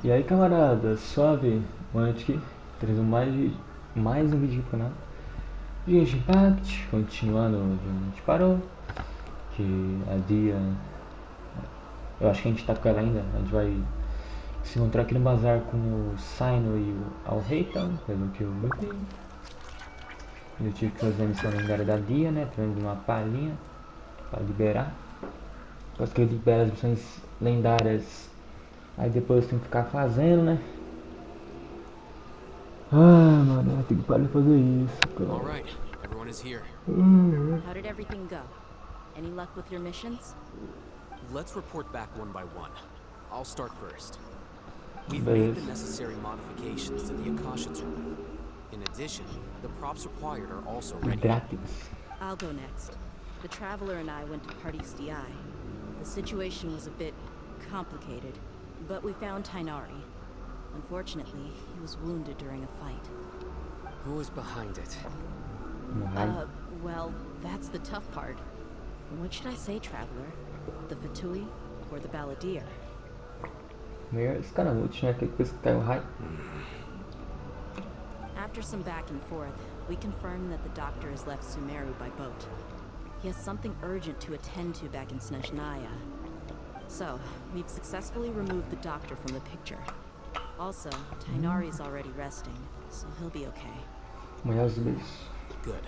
E aí, camarada, suave, aqui, trazendo mais um vídeo pro canal. Genshin parte, continuando onde a gente parou, que a dia, eu acho que a gente tá com ela ainda, a gente vai se encontrar aqui no bazar com o Sino e o Alreitan, pelo que eu vi. Eu tive que fazer a missão lendária da dia, né, trazendo uma palhinha pra liberar. Depois que eu libero as missões lendárias, aí depois eu tenho que ficar fazendo, né. Ah, mano, eu tenho que parar de fazer isso, cara. All right, everyone is here. How did everything go? Any luck with your missions? Let's report back one by one. I'll start first. We've made the Beleza. necessary modifications to the Akasha terminal. In addition, the props required are also ready. Grátis. I'll go next. The Traveler and I went to Party STI. The situation was a bit complicated, but we found Tainari. Unfortunately, he was wounded during a fight. Who is behind it? Well, that's the tough part. What should I say, Traveler? The Fatui or the Balladeer? Esse cara útil, né? Aquele que caiu raio. After some back and forth, we confirmed that the doctor has left Sumeru by boat. He has something urgent to attend to back in Snezhnaya. So, we've successfully removed the doctor from the picture. Also, Tainari's already resting, so he'll be okay. Amanhã os beijos. Good.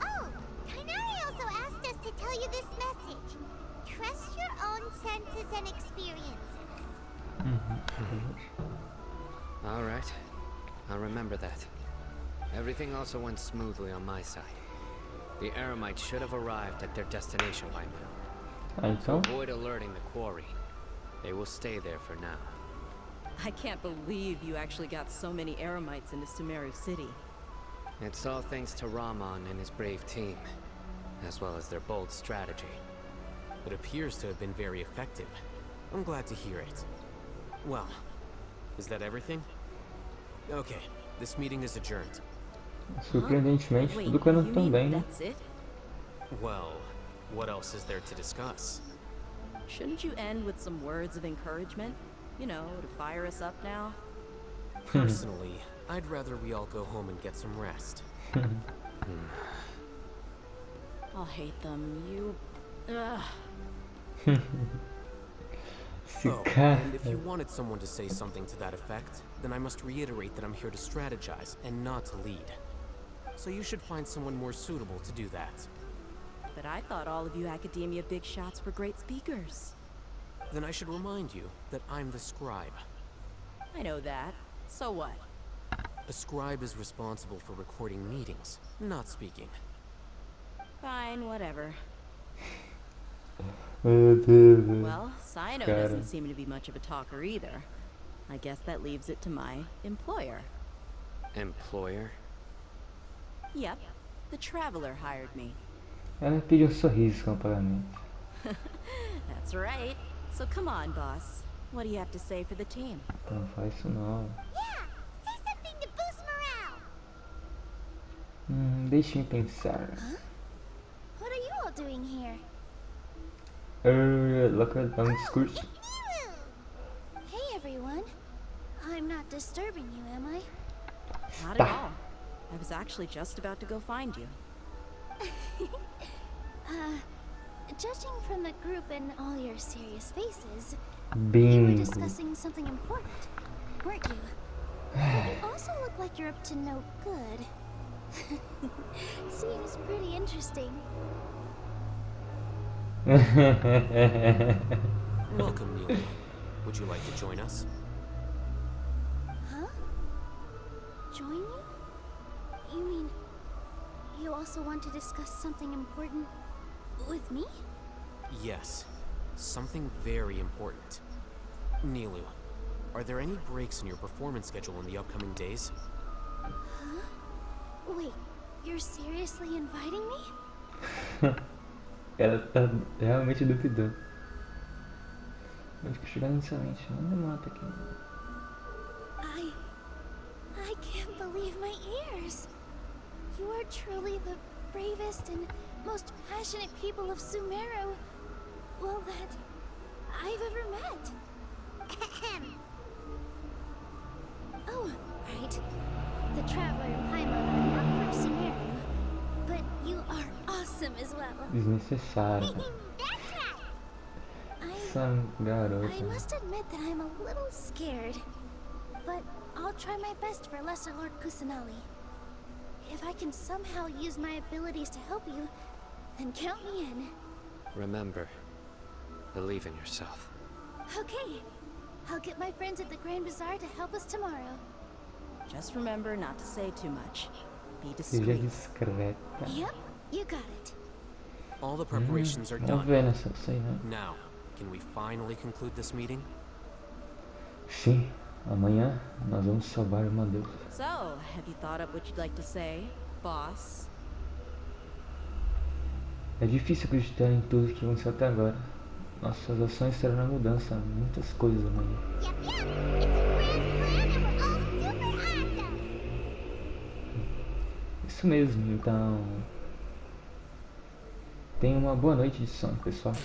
Oh, Tainari also asked us to tell you this message. Trust your own senses and experiences. All right. I'll remember that. Everything also went smoothly on my side. The Eremites should have arrived at their destination by now. Ah, então? To avoid alerting the quarry, they will stay there for now. I can't believe you actually got so many Eremites into Sumeru City. It's all thanks to Rahman and his brave team, as well as their bold strategy. It appears to have been very effective. I'm glad to hear it. Well, is that everything? Okay, this meeting is adjourned. Surpreendentemente, Wait, tudo correndo you tão mean bem, né? that's it? Well, what else is there to discuss? Shouldn't you end with some words of encouragement? You know, to fire us up now? Personally, I'd rather we all go home and get some rest. I'll hate them. You... Ugh. Esse Oh, cara. and if you wanted someone to say something to that effect, then I must reiterate that I'm here to strategize and not to lead. So you should find someone more suitable to do that. But I thought all of you academia big shots were great speakers. Then I should remind you that I'm the scribe. I know that. So what? A scribe is responsible for recording meetings, not speaking. Fine, whatever. Meu Deus. Well, Sino Cara. doesn't seem to be much of a talker either. I guess that leaves it to my employer. Employer? Yep, the Traveler hired me. Ela pediu sorriso como pagamento. That's right. So come on, boss. What do you have to say for the team? Não faz isso não. Yeah, say something to boost morale. Deixa eu pensar. What are you all doing here? Look at the discurso. Hey everyone. I'm not disturbing you, am I? Not at all. I was actually just about to go find you. Judging from the group and all your serious faces, you were Bingo. discussing something important, weren't you? But you also look like you're up to no good. Seems pretty interesting. Welcome, Neil. Would you like to join us? Huh? Join you? You mean you also want to discuss something important with me? Yes, something very important. Nilu, are there any breaks in your performance schedule in the upcoming days? Huh? Wait, you're seriously inviting me? Ela tá realmente duvidando. Acho que chegar inicialmente. Não demora aqui. I can't believe my ears. You are truly the bravest and most passionate people of Sumeru, well, that I've ever met. desnecessária, cara. That's right. Essa garota. I must admit that I'm a little scared. But I'll try my best for Lesser Lord Kusanali. If I can somehow use my abilities to help you, then count me in. Remember, believe in yourself. Okay. I'll get my friends at the Grand Bazaar to help us tomorrow. Just remember not to say too much. Be Seja discreet. discreta. Yep, you got it. All the preparations are Vamos done. ver nessa aí, né? Now, can we finally conclude this meeting? Sim, amanhã nós vamos salvar uma deusa. So, have you thought up what you'd like to say, boss? É difícil acreditar em tudo que aconteceu até agora. Nossas ações terão na mudança, muitas coisas amanhã. Yep, yep. It's a grand plan and we're all super awesome. Isso mesmo, então. Tenha uma boa noite de sono, pessoal.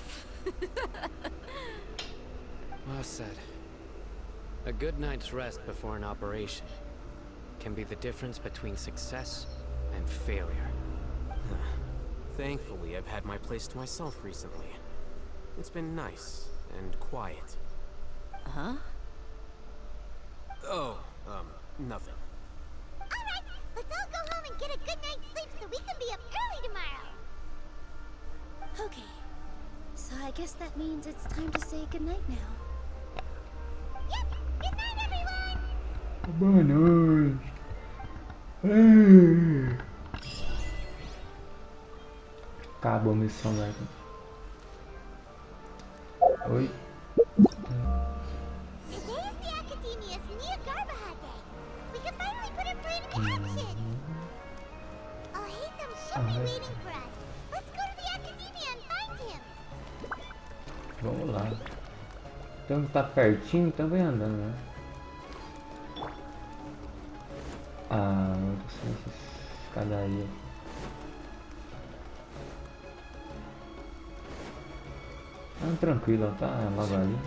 Well said. A good night's rest before an operation can be the difference between success and failure. Thankfully, I've had my place to myself recently. It's been nice and quiet. Huh? Oh, nothing. Alright, let's all go home and get a good night's sleep so we can be up early tomorrow. Okay. So I guess that means it's time to say goodnight now. Yep, good night everyone! Boa noite. Acabou a missão, velho. Oi. Today is the Academia's Niagarbaha Day. We can finally put our plan into action. Oh, Hatham should be waiting for us. Let's go to the Academia and find him. Vamos lá. Então tá pertinho, então vem andando, né? Ah, eu tô sem essa escadaria. Ah, tranquilo, tá logo ali.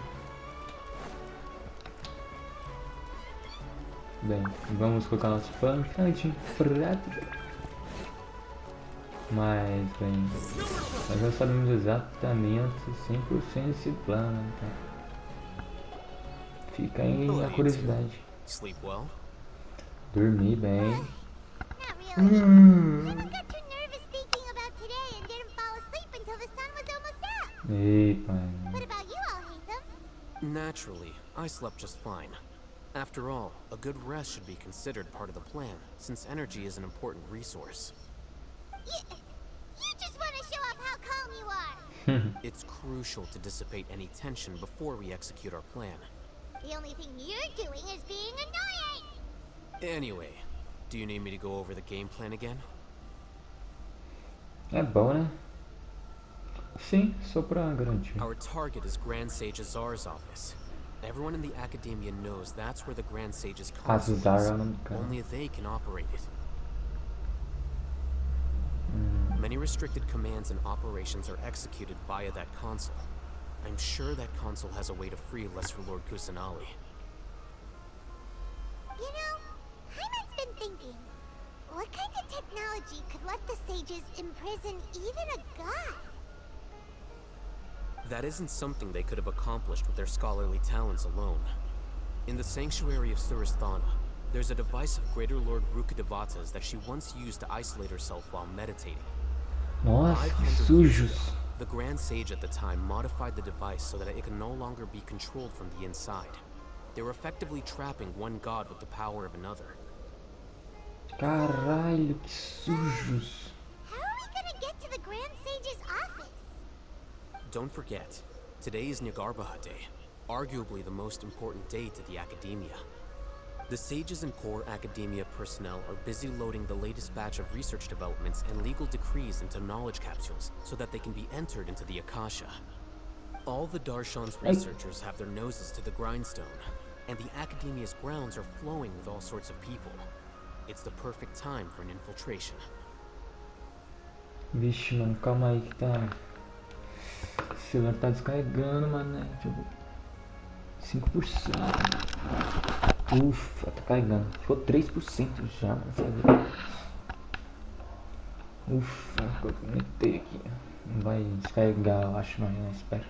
Bem, vamos colocar nosso plano em prática. Mas, bem, nós já sabemos exatamente 100% desse plano, então fica aí a curiosidade. Sleep well? Dormir bem. Not really. Someone got too nervous thinking about today and didn't fall asleep until the sun was almost out. Epa. What about you all, Hatham? Naturally, I slept just fine. After all, a good rest should be considered part of the plan, since energy is an important resource. You just want to show off how calm you are. It's crucial to dissipate any tension before we execute our plan. The only thing you're doing is being annoying. Anyway, do you need me to go over the game plan again? É bom, né? Sim, só pra garantir. Our target is Grand Sage Azar's office. Everyone in the Academia knows that's where the Grand Sage's console Azar is. é o nome do cara. Only they can operate it. Many restricted commands and operations are executed via that console. I'm sure that console has a way to free Lesser Lord Kusanali. You know, Hyman's been thinking, what kind of technology could let the sages imprison even a god? That isn't something they could have accomplished with their scholarly talents alone. In the sanctuary of Suristhana, there's a device of Greater Lord Rukadevata's that she once used to isolate herself while meditating. Nossa, 500 que years sujos. ago, the Grand Sage at the time modified the device so that it can no longer be controlled from the inside. They were effectively trapping one god with the power of another. Caralho, que sujos. How are we gonna get to the Grand Sage's office? Don't forget, today is Nigarbaha Day, arguably the most important day to the Academia. The sages and core Academia personnel are busy loading the latest batch of research developments and legal decrees into knowledge capsules so that they can be entered into the Akasha. All the Darshan's researchers have their noses to the grindstone, and the Academia's grounds are flowing with all sorts of people. It's the perfect time for an infiltration. Vixe, mano, calma aí que tá. O celular tá descarregando, mano. Deixa eu ver. 5%. Ufa, tá carregando. Ficou 3% já, mano. Ufa, vou conectei aqui. Não vai descarregar, eu acho, não espera.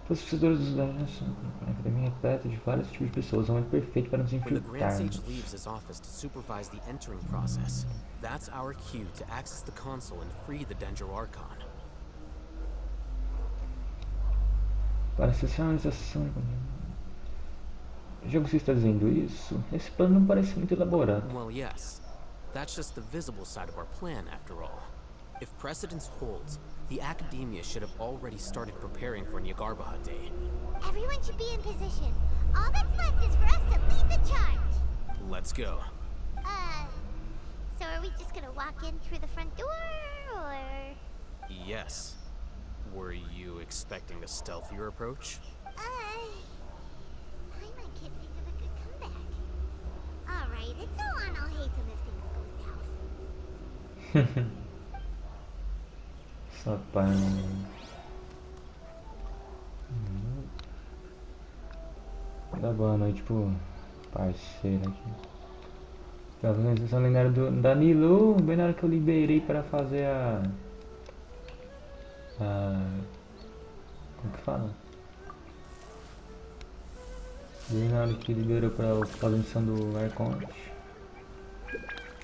Os professores dos danos na academia repleta de vários tipos de pessoas, é um momento perfeito para nos When the Grand Sage infiltrarmos. leaves his office to supervise the entering process, that's our cue to access the console and free the Dendro Archon. Para acessar a estação. Já que você está dizendo isso, esse plano não parece muito elaborado. Well, yes. That's just the visible side of our plan, after all. If precedence holds, the Academia should have already started preparing for Nyagarbha Day. Everyone should be in position. All that's left is for us to lead the charge. Let's go. So are we just gonna walk in through the front door, or...? Yes. Were you expecting a stealthier approach? I might can't think of a good comeback. Alright, it's all on I'll hate them if things go south. Só para. Dá boa noite pro parceiro aqui. Tá fazendo sessão lendária do Danilo, bem na hora que eu liberei para fazer a. Como que fala? Bem na hora que liberou para fazer a missão do Arconte.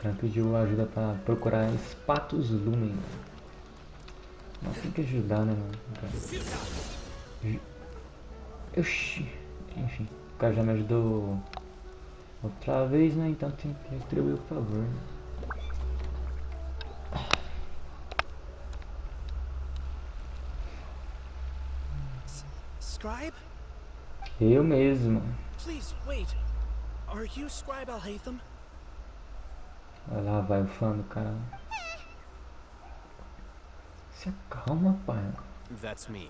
Ela pediu ajuda para procurar Spatus Lumen. Mas tem que ajudar, né, mano? Oxi. Enfim, o cara já me ajudou outra vez, né? Então tem que retribuir o favor. Scribe? Eu mesmo. Please, wait. Are you Scribe Alhaitham? Vai lá, vai o fã do cara. Se acalma, pai. That's me.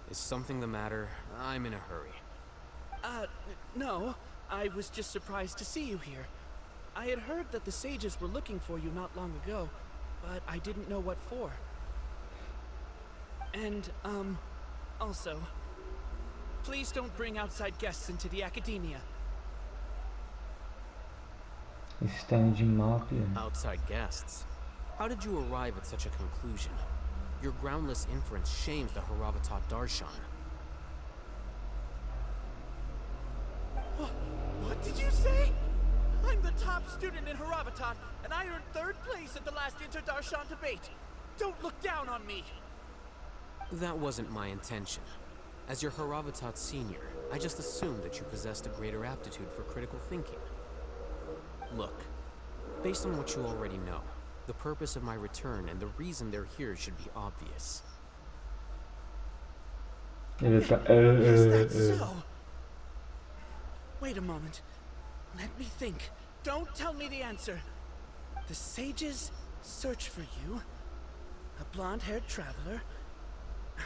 Is something the matter? I'm in a hurry. No. I was just surprised to see you here. I had heard that the sages were looking for you not long ago, but I didn't know what for. And, also, please don't bring outside guests into the academia. Stand de mal, filho. Outside guests? How did you arrive at such a conclusion? Your groundless inference shames the Haravatat Darshan. What did you say? I'm the top student in Haravatat, and I earned 3rd place at the last Inter-Darshan debate. Don't look down on me. That wasn't my intention. As your Haravatat senior, I just assumed that you possessed a greater aptitude for critical thinking. Look, based on what you already know, the purpose of my return and the reason they're here should be obvious. Is that so? Wait a moment. Let me think. Don't tell me the answer. The sages search for you. A blonde-haired traveler.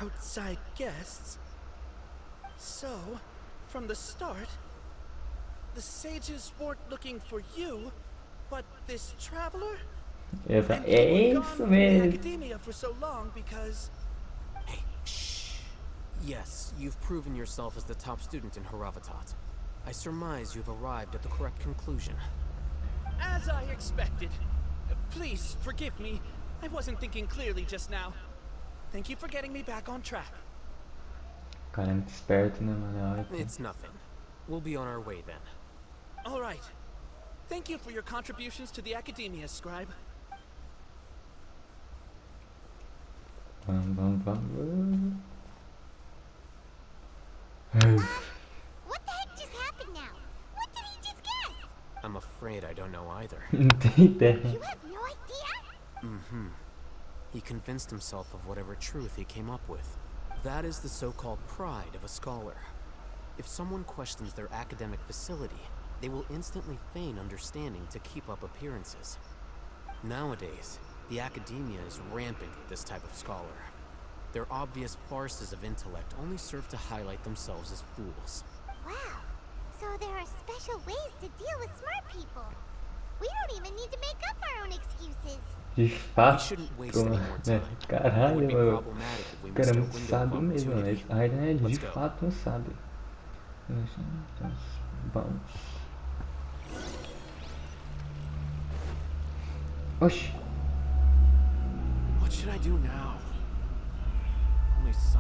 Outside guests. So, from the start, the sages weren't looking for you, but this traveler? É isso mesmo. Academia for so long because... Hey, shh. Yes, you've proven yourself as the top student in Haravatat. I surmise you've arrived at the correct conclusion. As I expected. Please forgive me. I wasn't thinking clearly just now. Thank you for getting me back on track. Cara, é muito esperto, né, mano? It's nothing. We'll be on our way then. All right. Thank you for your contributions to the academia, Scribe. Vamos. What the heck just happened now? What did he just guess? I'm afraid I don't know either. Não tem ideia. You have no idea? He convinced himself of whatever truth he came up with. That is the so-called pride of a scholar. If someone questions their academic facility, they will instantly feign understanding to keep up appearances. Nowadays, the academia is rampant with this type of scholar. Their obvious farces of intellect only serve to highlight themselves as fools. Wow. So there are special ways to deal with smart people. We don't even need to make up our own excuses. De We fato, shouldn't waste any more né? time. It Caralho, would be mano. problematic if we O missed cara a é window of sábio mesmo, né? opportunity. A Raiden é de Let's go. fato um sábio. Vamos. Oxi. What should I do now?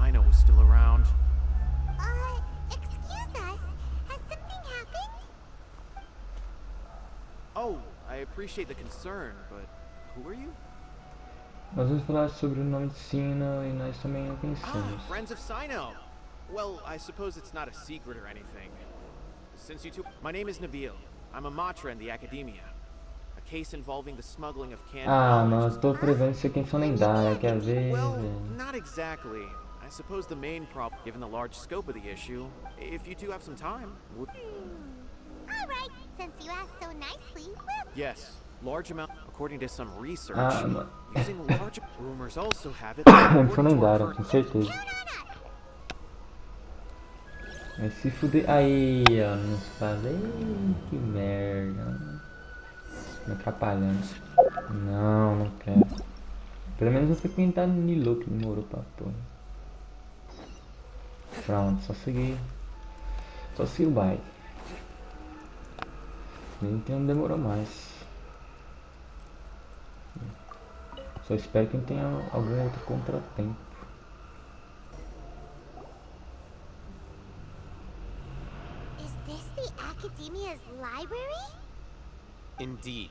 Sino was still around. Excuse us. Has something happened? Oh, I appreciate the concern, but who are you? Nós vamos falar sobre o nome de Sino e nós também o Ah, conhecemos. friends of Sino. Well, I suppose it's not a secret or anything. Since you two... My name is Nabil. I'm a Matra in the Academia. A case involving the smuggling of canned Ah, knowledge mano, is- eu tô prevendo ser quem são lendária, quer ver, Well, velho. not exactly. I suppose the main problem, given the large scope of the issue, if you two have some time, would... Alright, since you asked so nicely, we'll... Yes, large amount. According to some research, Ah, mano. using large rumors also have it. that São according to our lendária, current- com certeza. Count on us! Vai se fuder. Aí, ó, não falei. Que merda. Me atrapalhando. Não, não quero. Pelo menos não frequentar Nilo, que demorou pra porra. Pronto, só seguir. Só seguir o baile. Nem que não demorou mais. Só espero que não tenha algum outro contratempo. Is this the Academia's library? Indeed.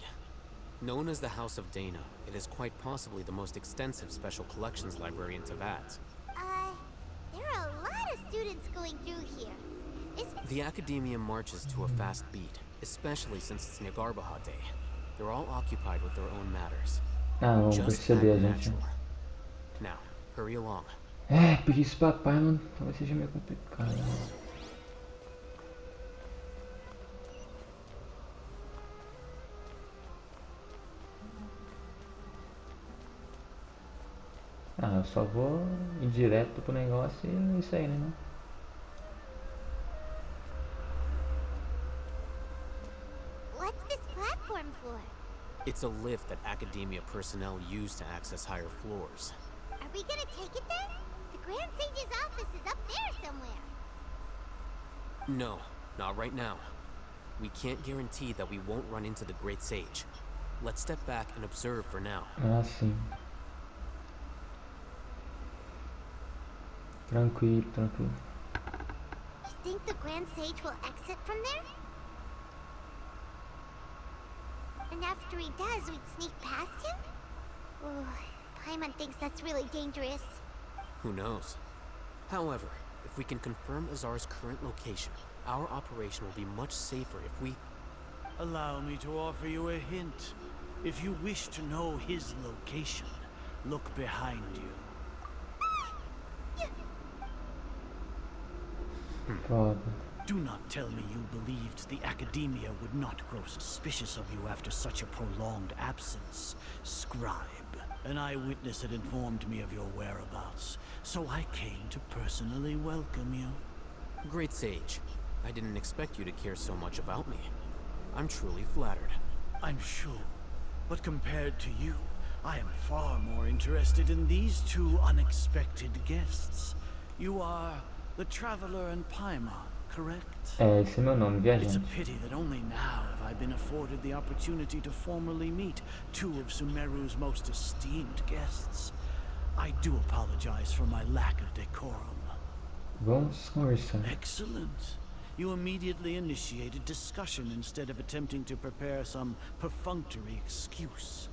Known as the House of Dana, it is quite possibly the most extensive special collections library in Teyvat. There are a lot of students going through here. The Academia marches to a fast beat, especially since it's Nigarbaha Day. They're all occupied with their own matters. Ah, vamos Just perceber, act gente. natural. Now, hurry along. Pedir isso pro papai, mano, talvez seja meio complicado. Ah, eu só vou ir direto pro negócio e é isso aí, né? What's this platform for? It's a lift that Academia personnel use to access higher floors. Are we gonna take it then? The Grand Sage's office is up there somewhere. No, not right now. We can't guarantee that we won't run into the Great Sage. Let's step back and observe for now. Ah, sim. Tranquilo, tranquilo. You think the Grand Sage will exit from there? And after he does, we'd sneak past him? Ooh, Paimon thinks that's really dangerous. Who knows? However, if we can confirm Azar's current location, our operation will be much safer if we... Allow me to offer you a hint. If you wish to know his location, look behind you. Foda. Do not tell me you believed the Academia would not grow suspicious of you after such a prolonged absence, Scribe. An eyewitness had informed me of your whereabouts, so I came to personally welcome you. Great Sage, I didn't expect you to care so much about me. I'm truly flattered. I'm sure, but compared to you, I am far more interested in these two unexpected guests. You are the Traveler and Paimon, correct? Esse é meu nome, It's a viajante. pity that only now have I been afforded the opportunity to formally meet two of Sumeru's most esteemed guests. I do apologize for my lack of decorum. Vamos conversar. Excellent. You immediately initiated discussion instead of attempting to prepare some perfunctory excuse.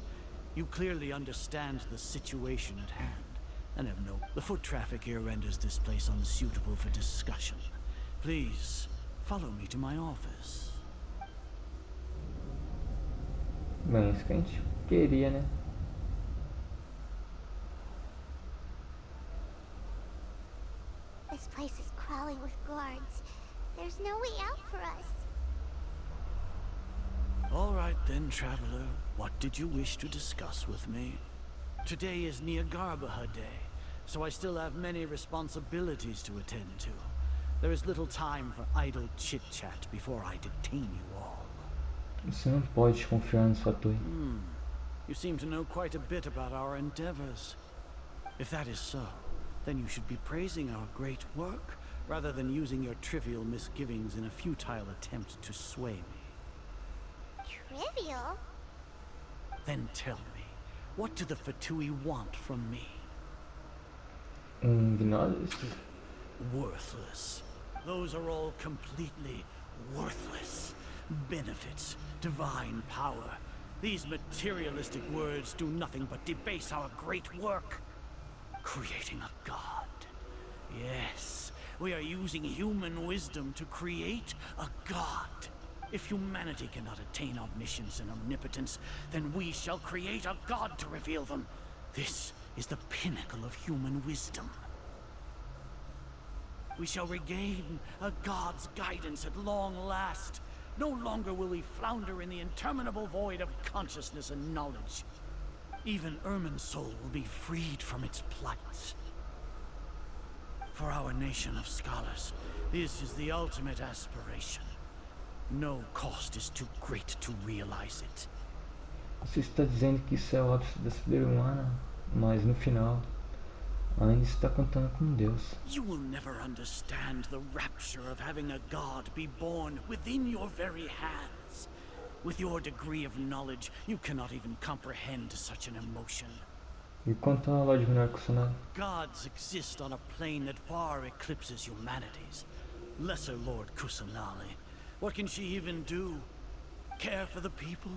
You clearly understand the situation at hand, and have no... The foot traffic here renders this place unsuitable for discussion. Please, follow me to my office. Bem, isso que a gente queria, né? This place is crawling with guards. There's no way out for us. All right then, Traveler. What did you wish to discuss with me? Today is Nigarbaha Day, so I still have many responsibilities to attend to. There is little time for idle chit-chat before I detain you all. Você não pode confiar na sua torre. You seem to know quite a bit about our endeavors. If that is so, then you should be praising our great work, rather than using your trivial misgivings in a futile attempt to sway me. Trivial? Then tell me, what do the Fatui want from me? Gnoses? Worthless. Those are all completely worthless. Benefits, divine power. These materialistic words do nothing but debase our great work. Creating a god. Yes, we are using human wisdom to create a god. If humanity cannot attain omniscience and omnipotence, then we shall create a god to reveal them. This is the pinnacle of human wisdom. We shall regain a god's guidance at long last. No longer will we flounder in the interminable void of consciousness and knowledge. Even Irminsul will be freed from its plight. For our nation of scholars, this is the ultimate aspiration. No cost is too great to realize it. Você está dizendo que isso é o ápice da sabedoria humana, mas no final, ainda está contando com Deus. You will never understand the rapture of having a god be born within your very hands. With your degree of knowledge, you cannot even comprehend such an emotion. E quanto à loja menor Kusanagi? Gods exist on a plane that far eclipses humanity's. Lesser Lord Kusanali. What can she even do? Care for the people?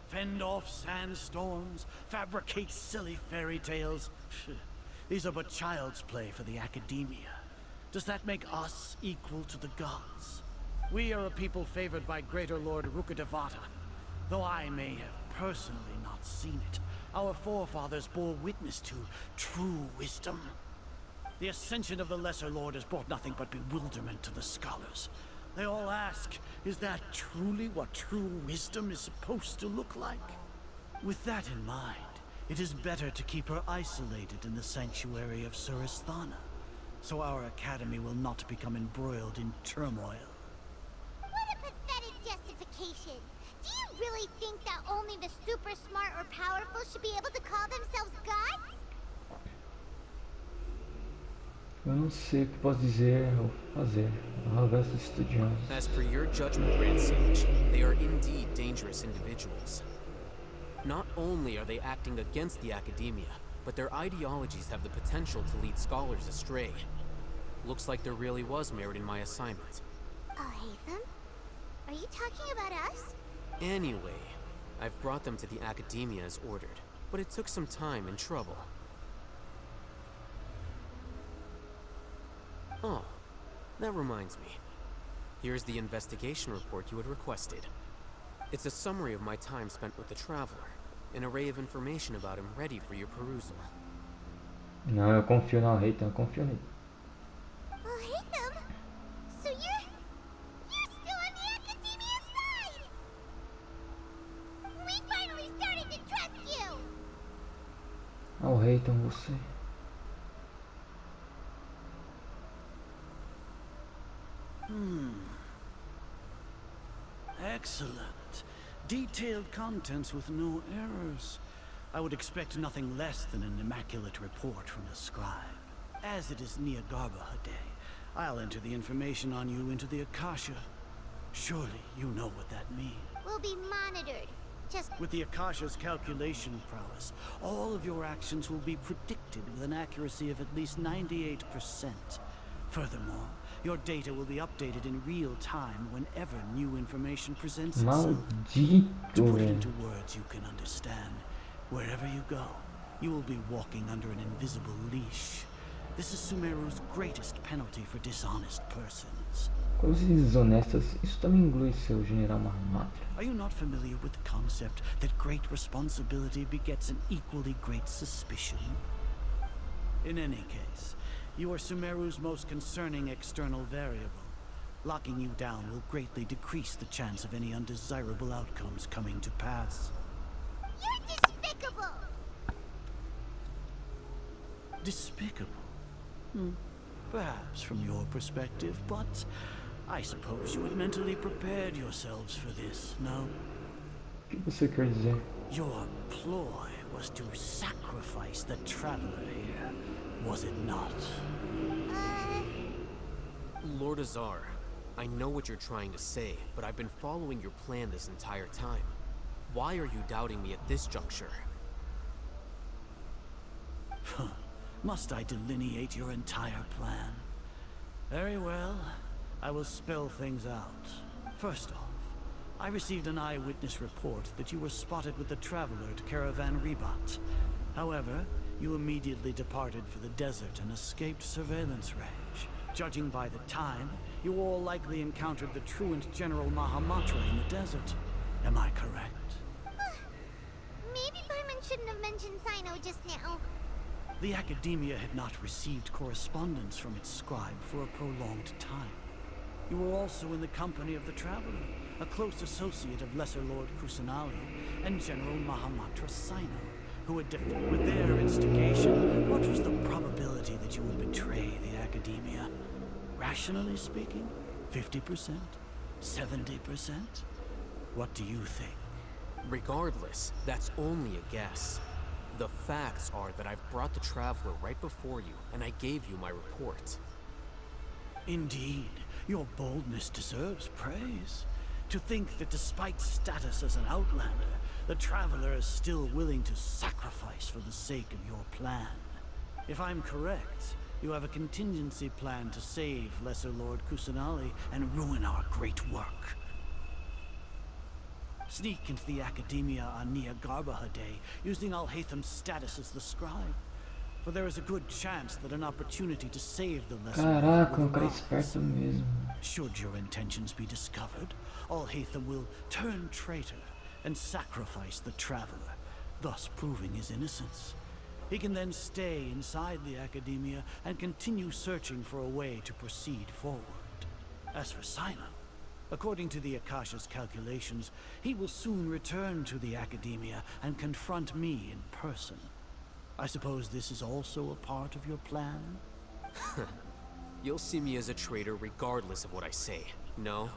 Fend off sandstorms? Fabricate silly fairy tales? These are but child's play for the academia. Does that make us equal to the gods? We are a people favored by Greater Lord Rukadevata. Though I may have personally not seen it, our forefathers bore witness to true wisdom. The ascension of the Lesser Lord has brought nothing but bewilderment to the scholars. They all ask, is that truly what true wisdom is supposed to look like? With that in mind, it is better to keep her isolated in the sanctuary of Suristhana, so our academy will not become embroiled in turmoil. What a pathetic justification! Do you really think that only the super smart or powerful should be able to call themselves gods? Eu não sei o que posso dizer ou fazer. Hoyoverse estudiantes. As per your judgment, Grand Sage, they are indeed dangerous individuals. Not only are they acting against the academia, but their ideologies have the potential to lead scholars astray. Looks like there really was merit in my assignment. Oh, Hatham? Are you talking about us? Anyway, I've brought them to the academia as ordered, but it took some time and trouble. Oh, that reminds me. Here's the investigation report you had requested. It's a summary of my time spent with the Traveler, an array of information about him ready for your perusal. Não, eu confio no Hatham, eu confio nele. Oh, Hatham? So you're still on the academia side! We finally started to trust you! Ah, o Hatham, você. Excellent. Detailed contents with no errors. I would expect nothing less than an immaculate report from the scribe. As it is Niagarbaha I'll enter the information on you into the Akasha. Surely you know what that means. We'll be monitored. Just With the Akasha's calculation prowess, all of your actions will be predicted with an accuracy of at least 98%. Furthermore, your data will be updated in real time whenever new information presents itself. Maldito, To put it velho. into words you can understand, wherever you go, you will be walking under an invisible leash. This is Sumeru's greatest penalty for dishonest persons. Coisas desonestas, isso também inclui seu general Marmatra. Are you not familiar with the concept that great responsibility begets an equally great suspicion? In any case, you are Sumeru's most concerning external variable. Locking you down will greatly decrease the chance of any undesirable outcomes coming to pass. you're despicable! Despicable? Perhaps from your perspective, but I suppose you had mentally prepared yourselves for this, no? O que você quer dizer? Your ploy was to sacrifice the Traveler here, was it not? Lord Azar, I know what you're trying to say, but I've been following your plan this entire time. Why are you doubting me at this juncture? Must I delineate your entire plan? Very well. I will spell things out. First off, I received an eyewitness report that you were spotted with the Traveler at Caravan Rebat. However, you immediately departed for the desert and escaped surveillance range. Judging by the time, you all likely encountered the truant General Mahamatra in the desert. Am I correct? Maybe Paimon shouldn't have mentioned Sino just now. The Academia had not received correspondence from its scribe for a prolonged time. You were also in the company of the Traveler, a close associate of Lesser Lord Kusanali and General Mahamatra Sino, who had defeated. With their instigation, what was the probability that you would betray the Academia? Rationally speaking, 50%? 70%? What do you think? Regardless, that's only a guess. The facts are that I've brought the Traveler right before you, and I gave you my report. Indeed, your boldness deserves praise. To think that despite status as an outlander, the Traveler is still willing to sacrifice for the sake of your plan. If I'm correct, you have a contingency plan to save Lesser Lord Kusanali and ruin our great work. Sneak into the Academia on Nia Garbahade, using Alhaitham's status as the scribe. For there is a good chance that an opportunity to save the Lesser Caraca, Lord um cara will arise. esperto mesmo. Should your intentions be discovered, Alhaitham will turn traitor and sacrifice the Traveler, thus proving his innocence. He can then stay inside the Academia and continue searching for a way to proceed forward. As for Sino, according to the Akasha's calculations, he will soon return to the Academia and confront me in person. I suppose this is also a part of your plan? You'll see me as a traitor regardless of what I say, no?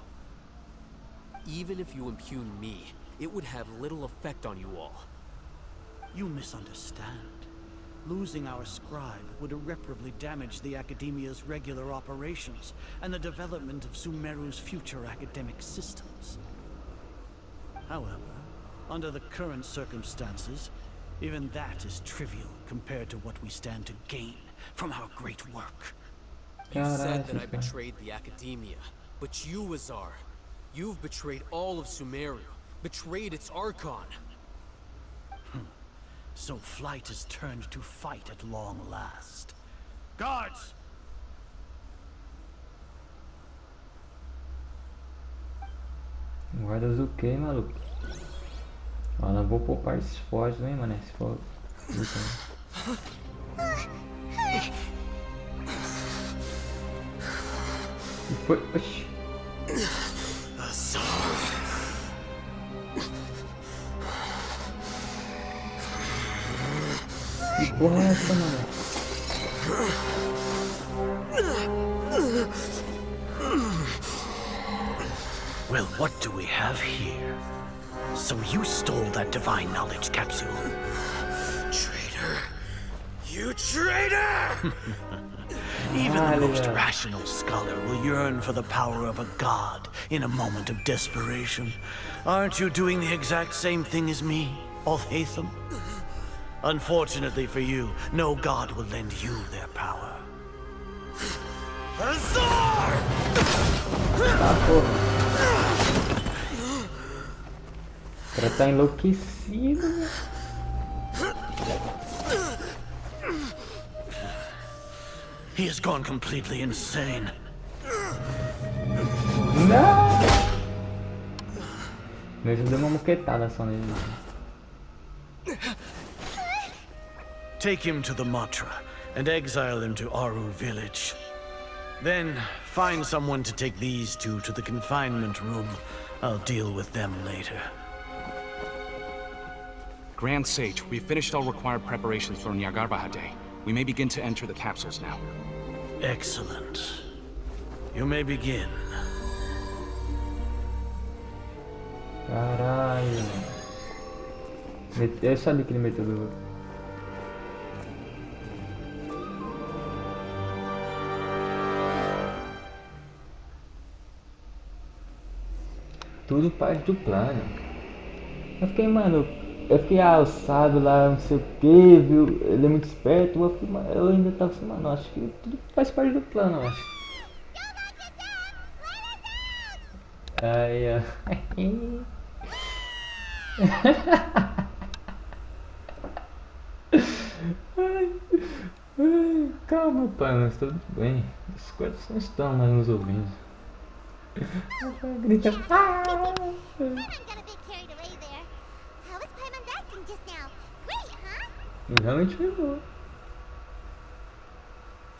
Even if you impugn me, it would have little effect on you all. You misunderstand. Losing our scribe would irreparably damage the Academia's regular operations and the development of Sumeru's future academic systems. However, under the current circumstances, even that is trivial compared to what we stand to gain from our great work. You said that I betrayed the Academia, but you, Azar, you've betrayed all of Sumeru, betrayed its Archon. So flight has turned to fight at long last. Guards! Guardas o que, maluco? Ó, não vou poupar esses fortes, hein, mano? Se for. E foi. Oxi. Que porra é essa, mano? Well, what do we have here? So you stole that divine knowledge capsule. Traitor! You traitor! Even the most rational scholar will yearn for the power of a god in a moment of desperation. Aren't you doing the exact same thing as me, Alhaitham? Unfortunately for you, no god will lend you their power. Azar! O cara tá enlouquecido, né? He has gone completely insane. Não! Mesmo deu uma moquetada só nele. Take him to the Matra and exile him to Aru village. Then find someone to take these two to the confinement room. I'll deal with them later. Grand Sage, we've finished all required preparations for Nyagarbahade. We may begin to enter the capsules now. Excellent. You may begin. Caralho. Eu sabia que ele meteu do... Tudo parte do plano. Eu fiquei, mano, Eu fiquei, o sábio lá, não sei o que, viu? Ele é muito esperto, eu ainda tava assim, mano, acho que tudo faz parte do plano, eu acho. Aí, ó. Ai, calma, pai, mas tudo bem. As coisas não estão mais nos ouvindo. Grita. Paimon got a bit carried away there. How was Paimon acting just now? Great, huh? Realmente foi boa.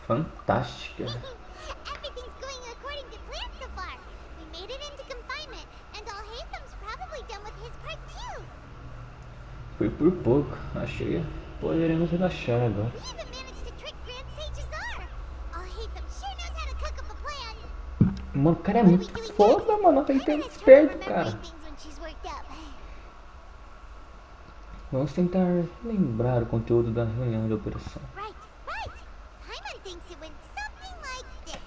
Fantástica. Everything's going according to plan so far. We made it into confinement, and Alhaitham's probably done with his part too. Foi por pouco. Achei. Poderemos relaxar agora. We even managed to trick Grand Sage Azar. Alhaitham sure knows how to cook up a plan. Mano, o cara é muito foda, mano. Tá tentando esperto, cara. Things when she's worked up. Vamos tentar lembrar o conteúdo da reunião de operação. Right, right. Paimon thinks it went something like this.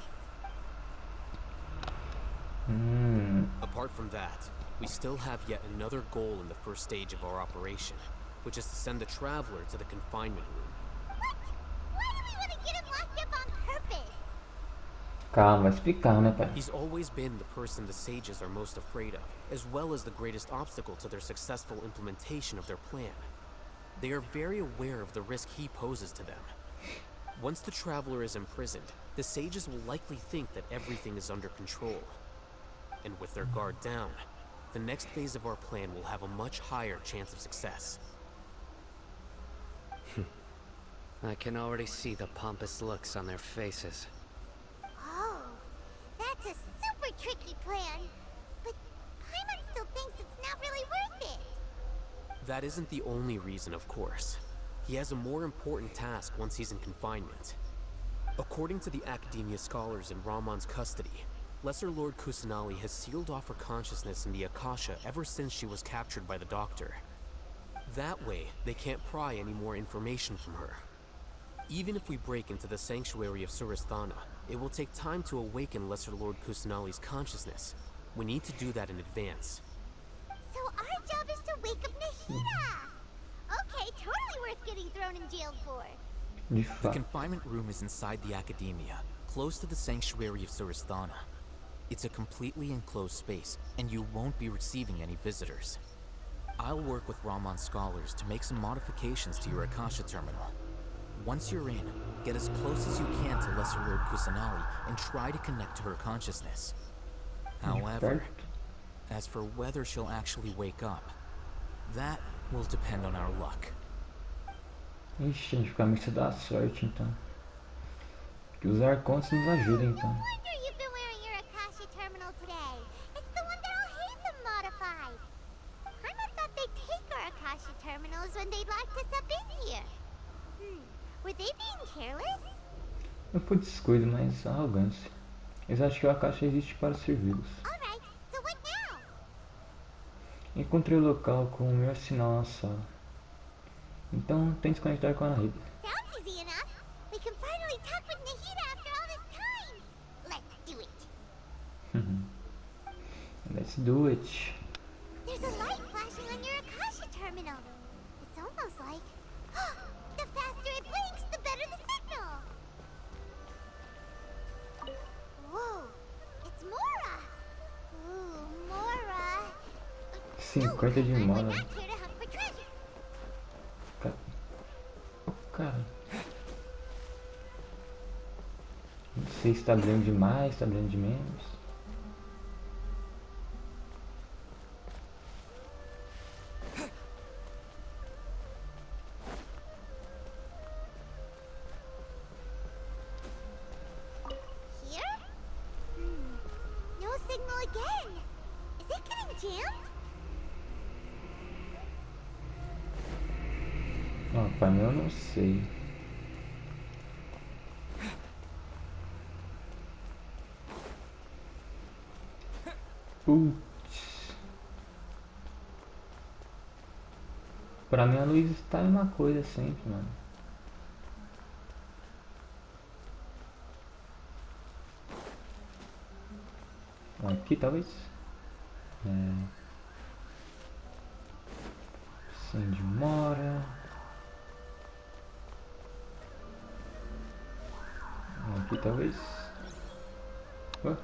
Apart from that, we still have yet another goal in the first stage of our operation, which is to send the Traveler to the confinement room. What? Why do we want to get him locked up on purpose? Calma, vai explicar, né, pai? He's always been the person the sages are most afraid of, as well as the greatest obstacle to their successful implementation of their plan. They are very aware of the risk he poses to them. Once the Traveler is imprisoned, the sages will likely think that everything is under control. And with their guard down, the next phase of our plan will have a much higher chance of success. I can already see the pompous looks on their faces. Oh, that's a super tricky plan. But Paimon still thinks it's not really worth it. That isn't the only reason, of course. He has a more important task once he's in confinement. According to the Academia scholars in Ramon's custody, Lesser Lord Kusanali has sealed off her consciousness in the Akasha ever since she was captured by the Doctor. That way, they can't pry any more information from her. Even if we break into the sanctuary of Surasthana, it will take time to awaken Lesser Lord Kusanali's consciousness. We need to do that in advance. So our job is to wake up Nahida. Okay, totally worth getting thrown in jail for. De The fato. confinement room is inside the Academia, close to the sanctuary of Surasthana. It's a completely enclosed space, and you won't be receiving any visitors. I'll work with Ramon's scholars to make some modifications to your Akasha terminal. Once you're in, get as close as you can to Lesser Lord Kusanali and try to connect to her consciousness. However, as for whether she'll actually wake up, that will depend on our luck. Ixi, a gente fica a missa da sorte, então. Que os arcontes nos ajudem, então. No wonder you've been wearing your Akasha terminal today. It's the one that Alhaitham modified. Paimon thought they'd take our Akasha terminals when they locked us up in here. Were they being careless? Não foi descuido, mas arrogância. Eles acham que o Akasha existe para servi-los. Alright, so what now? Encontrei o local com o melhor sinal na sala. Então, tente conectar com a Nahida. Sounds easy enough. We can finally talk with Nahida after all this time. Let's do it. Let's do it. There's a light flashing on your Akasha terminal. It's almost like... the faster it blinks, the better the signal. Whoa, it's Mora. Ooh, Mora. 50 de We're moda. not here to hunt for treasure. Cara. Não sei se tá brilhando demais, tá brilhando de menos. Here? No signal again. Is it getting jammed? Ó, pra mim eu não sei. Putz. Pra mim a luz está em uma coisa sempre, mano. Aqui talvez. Sem demora. Aqui talvez. Oh.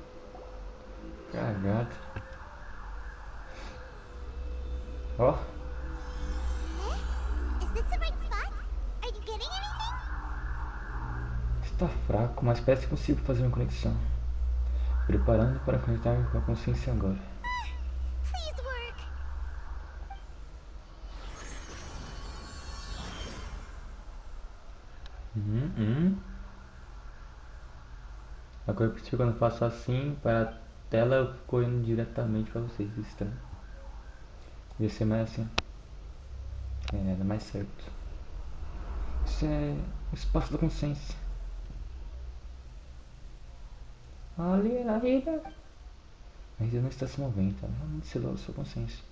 Cagado. Ó. Is this the right spot? Are you getting anything? Está fraco, mas parece que consigo fazer uma conexão. Preparando para conectar com a consciência agora. Please work. Agora é possível quando eu faço assim para a tela eu fico indo diretamente para vocês. Estranho. Devia ser mais assim. É, dá mais certo. Isso é o espaço da consciência. Ali, a Rita. A Rita não está se movendo, ela realmente selou a sua consciência.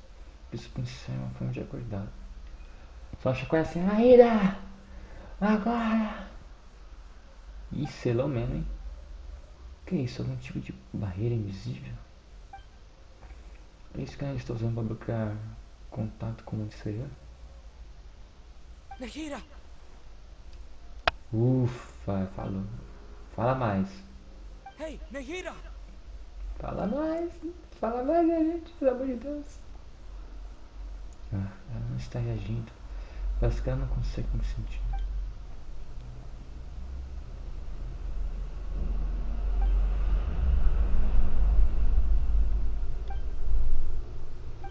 Por isso pensei em uma forma de acordar. Só chacoalha assim, a Rita! Agora! Ih, selou mesmo, hein? Que é isso? Algum tipo de barreira invisível? É isso que a gente está usando para bloquear contato com o mundo exterior? Nahira! Ufa, falou. Fala mais. Hey, Nahira! Fala mais, gente, pelo amor de Deus. Ah, ela não está reagindo. Parece que ela não consegue me sentir.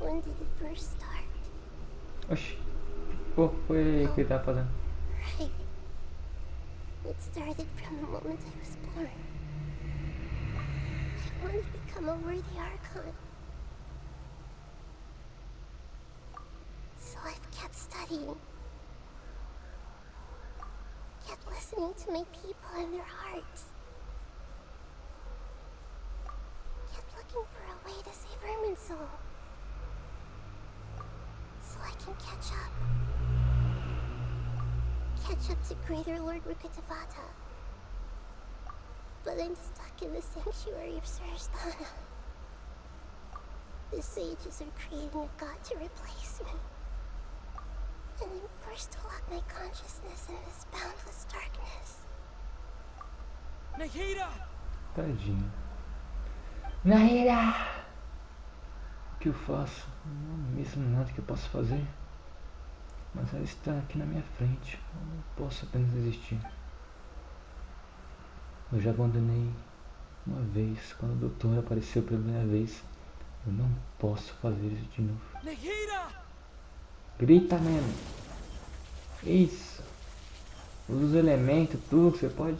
When did it first start? Oxi, pô, foi o que ele tava fazendo. Right. It started from the moment I was born. I wanted to become a worthy Archon. So I've kept studying. Kept listening to my people and their hearts. Kept looking for a way to save Irminsul. So I can catch up. Catch up to Greater Lord Rukatavata. But I'm stuck in the sanctuary of Surasthana. The sages are creating a god to replace me. And I'm forced to lock my consciousness in this boundless darkness. Nahira! Tadinho. Naira! O que eu faço? Não há mesmo nada que eu possa fazer. Mas ela está aqui na minha frente. Eu não posso apenas desistir. Eu já abandonei uma vez, quando o doutor apareceu pela primeira vez. Eu não posso fazer isso de novo. Nahira! Grita mesmo. Isso. Usa os elementos, tudo que você pode.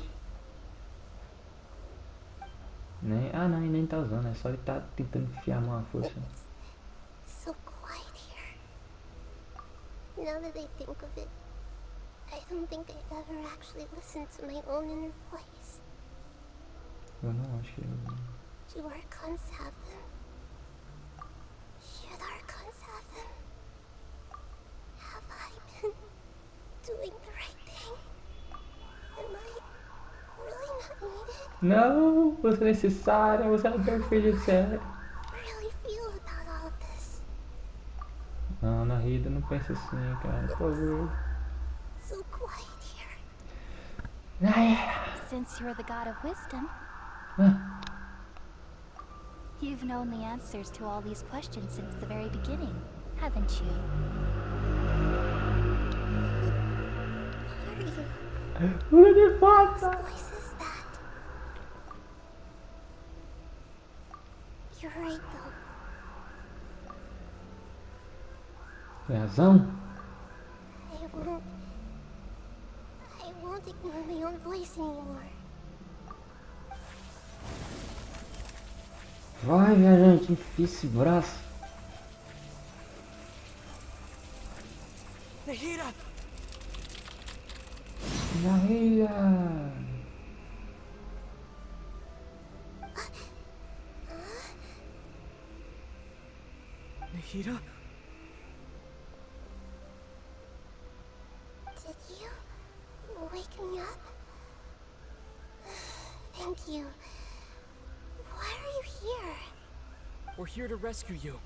Nem, não, ele nem tá usando, é só ele tá tentando enfiar a mão à força. It's so quiet here. Now that I think of it, I don't think I've ever actually listened to my own inner voice. Eu não acho que Do Archons have them? Should Archons have them? Have I been doing the right thing? Am I really not needed? não, você é necessária, você é perfeita, sério. Really feel about all of this? Não, na Rida, não pensa assim, cara, por favor. So quiet here. Naira! Since you're the god of wisdom, Ah, you've known the answers to all these questions since the very beginning, haven't you? Who are you? o que falta? Whose voice is that? You're right though. Tem razão? I won't ignore my own voice anymore. Vai, viajante, enfia esse braço. Nahira! Naira! Nahira? Did you wake me up? Thank you. Why are you here? We're here to rescue you.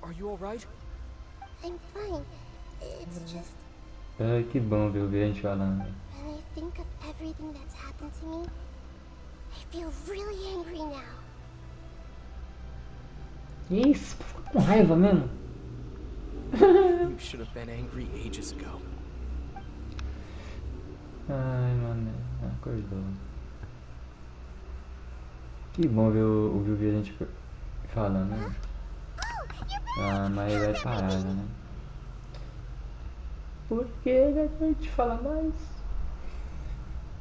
Are you alright? I'm fine. It's just Ai, que bom ver o gente falando. when I think of everything that's happened to me, I feel really angry now. Isso, fica com raiva mesmo. You should have been angry ages ago. Ai, mano, acordou. Que bom ver o gente falando, né? Ah, mas vai parar, né? Por que a gente fala mais?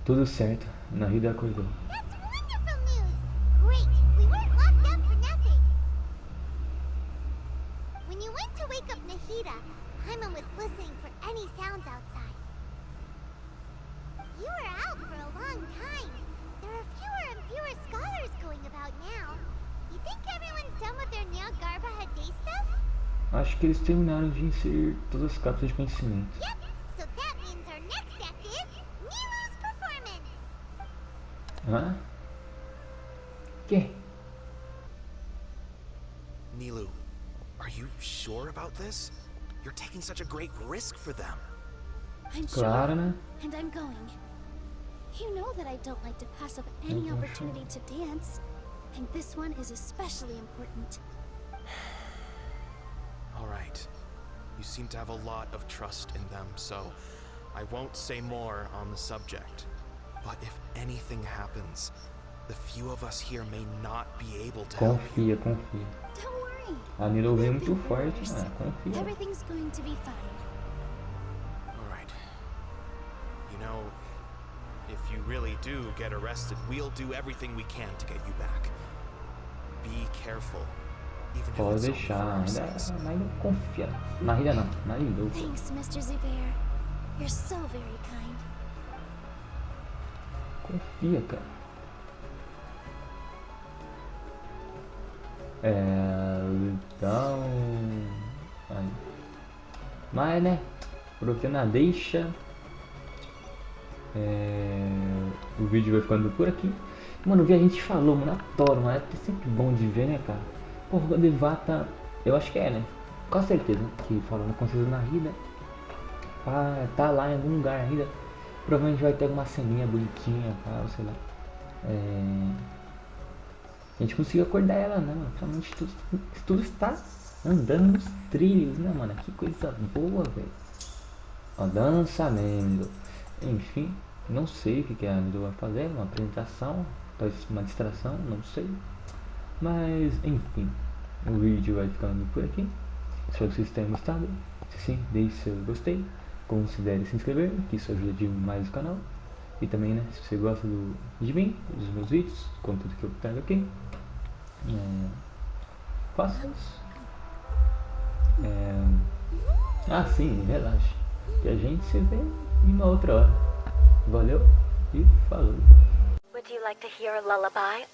Tudo certo, Nahida acordou. That's wonderful news! Great! We weren't locked up for nothing! When you went to wake up Nahida, Paimon was listening for any sounds outside. You were out for a long time. There are fewer and fewer scholars going about now. You think everyone's done with their Nyagarba Day stuff? Acho que eles terminaram de inserir todas as cápsulas de conhecimento. Yep, so that means our next act is Nilu's performance! Hã? Que? Nilu, are you sure about this? You're taking such a great risk for them. I'm Claro, sure, né? and I'm going. You know that I don't like to pass up any opportunity to dance, and this one is especially important. All right. You seem to have a lot of trust in them, so I won't say more on the subject. But if anything happens, the few of us here may not be able to help you. Confia. Don't worry. A Nilo veio muito Nothing forte, worse. confia. Everything's going to be fine. All right. You know, if you really do get arrested, we'll do everything we can to get you back. Be careful. Even if Pode it's only deixar, for our ainda sakes. confia. Nahida não, Nahida. Thanks, Mr. Zubair. You're so very kind. Confia, cara. Então... Aí. Mas, né? Por que não deixa... O vídeo vai ficando por aqui. Mano, o que a gente falou, mano, adoro, mano. É sempre bom de ver, né, cara? Porra, o Devata, eu acho que é, né? Com certeza, que falou no Conselho da Rida. Tá lá em algum lugar ainda. Provavelmente vai ter alguma ceninha bonitinha, tal, sei lá. A gente conseguiu acordar ela, né, mano? Realmente tudo está andando nos trilhos, né, mano? Que coisa boa, velho. Ó, lançamento. Enfim, não sei o que a Amido vai fazer, uma apresentação, talvez uma distração, não sei. Mas, enfim, o vídeo vai ficando por aqui. Espero que vocês tenham gostado. Se sim, deixe seu gostei. Considere se inscrever, que isso ajuda demais o canal. E também, né, se você gosta de mim, dos meus vídeos, conteúdo que eu trago aqui, faça isso. Sim, relaxa. E a gente se vê em uma outra hora. Valeu e falou. Would you like to hear a lullaby?